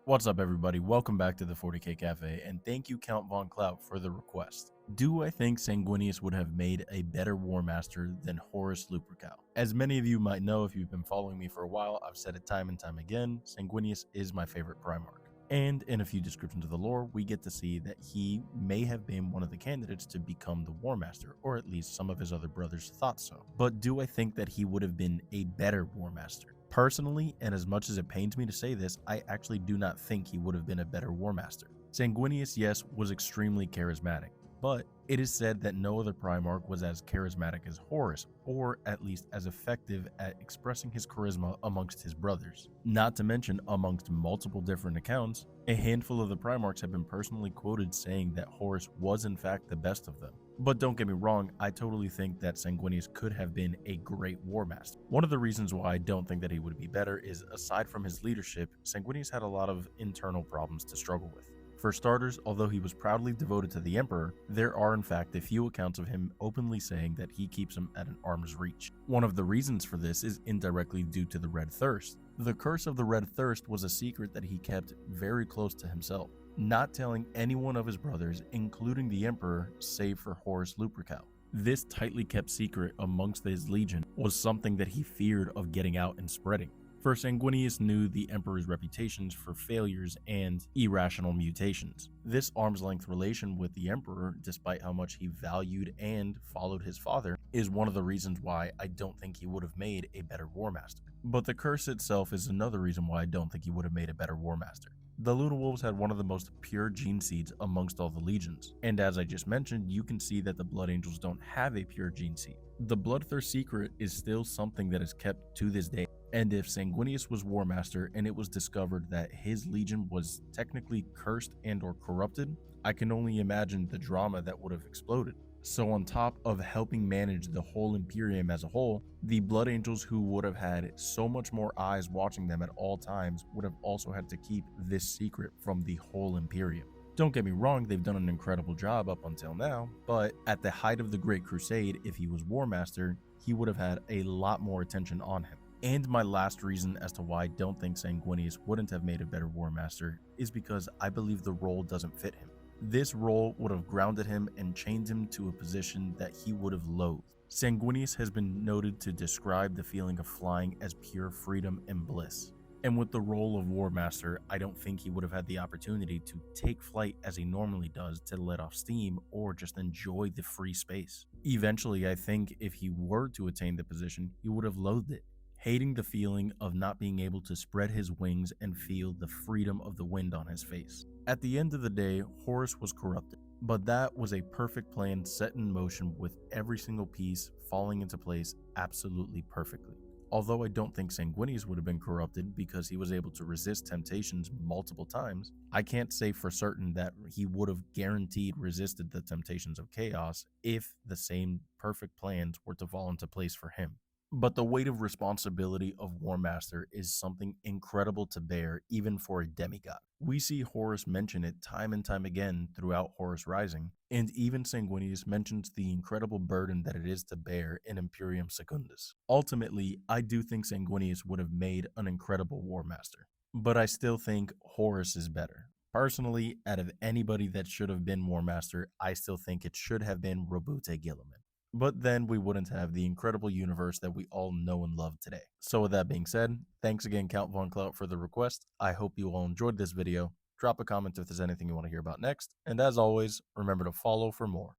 What's up, everybody? Welcome back to the 40K Cafe, and thank you, Count Von Clout, for the request. Do I think Sanguinius would have made a better Warmaster than Horus Lupercal? As many of you might know if you've been following me for a while, I've said it time and time again, Sanguinius is my favorite Primarch. And in a few descriptions of the lore, we get to see that he may have been one of the candidates to become the Warmaster, or at least some of his other brothers thought so. But do I think that he would have been a better Warmaster? Personally, and as much as it pains me to say this, I actually do not think he would have been a better Warmaster. Sanguinius, yes, was extremely charismatic, but it is said that no other Primarch was as charismatic as Horus, or at least as effective at expressing his charisma amongst his brothers. Not to mention, amongst multiple different accounts, a handful of the Primarchs have been personally quoted saying that Horus was in fact the best of them. But don't get me wrong, I totally think that Sanguinius could have been a great Warmaster. One of the reasons why I don't think that he would be better is, aside from his leadership, Sanguinius had a lot of internal problems to struggle with. For starters, although he was proudly devoted to the Emperor, there are in fact a few accounts of him openly saying that he keeps him at an arm's reach. One of the reasons for this is indirectly due to the Red Thirst. The curse of the Red Thirst was a secret that he kept very close to himself, not telling anyone of his brothers, including the Emperor, save for Horus Lupercal. This tightly kept secret amongst his legion was something that he feared of getting out and spreading. For Sanguinius knew the Emperor's reputations for failures and irrational mutations. This arm's-length relation with the Emperor, despite how much he valued and followed his father, is one of the reasons why I don't think he would have made a better Warmaster. But the curse itself is another reason why I don't think he would have made a better Warmaster. The Luna Wolves had one of the most pure gene seeds amongst all the legions, and as I just mentioned, you can see that the Blood Angels don't have a pure gene seed. The Bloodthirst secret is still something that is kept to this day, and if Sanguinius was Warmaster and it was discovered that his legion was technically cursed and or corrupted, I can only imagine the drama that would have exploded. So on top of helping manage the whole Imperium as a whole, the Blood Angels, who would have had so much more eyes watching them at all times, would have also had to keep this secret from the whole Imperium. Don't get me wrong, they've done an incredible job up until now, but at the height of the Great Crusade, if he was Warmaster, he would have had a lot more attention on him. And my last reason as to why I don't think Sanguinius wouldn't have made a better Warmaster is because I believe the role doesn't fit him. This role would have grounded him and chained him to a position that he would have loathed. Sanguinius has been noted to describe the feeling of flying as pure freedom and bliss. And with the role of Warmaster, I don't think he would have had the opportunity to take flight as he normally does to let off steam or just enjoy the free space. Eventually, I think if he were to attain the position, he would have loathed it, hating the feeling of not being able to spread his wings and feel the freedom of the wind on his face. At the end of the day, Horus was corrupted, but that was a perfect plan set in motion with every single piece falling into place absolutely perfectly. Although I don't think Sanguinius would have been corrupted because he was able to resist temptations multiple times, I can't say for certain that he would have guaranteed resisted the temptations of chaos if the same perfect plans were to fall into place for him. But the weight of responsibility of Warmaster is something incredible to bear even for a demigod. We see Horus mention it time and time again throughout Horus Rising, and even Sanguinius mentions the incredible burden that it is to bear in Imperium Secundus. Ultimately, I do think Sanguinius would have made an incredible Warmaster, but I still think Horus is better. Personally, out of anybody that should have been Warmaster, I still think it should have been Robute Gilliman. But then we wouldn't have the incredible universe that we all know and love today. So with that being said, thanks again Count Von Clout for the request. I hope you all enjoyed this video. Drop a comment if there's anything you want to hear about next. And as always, remember to follow for more.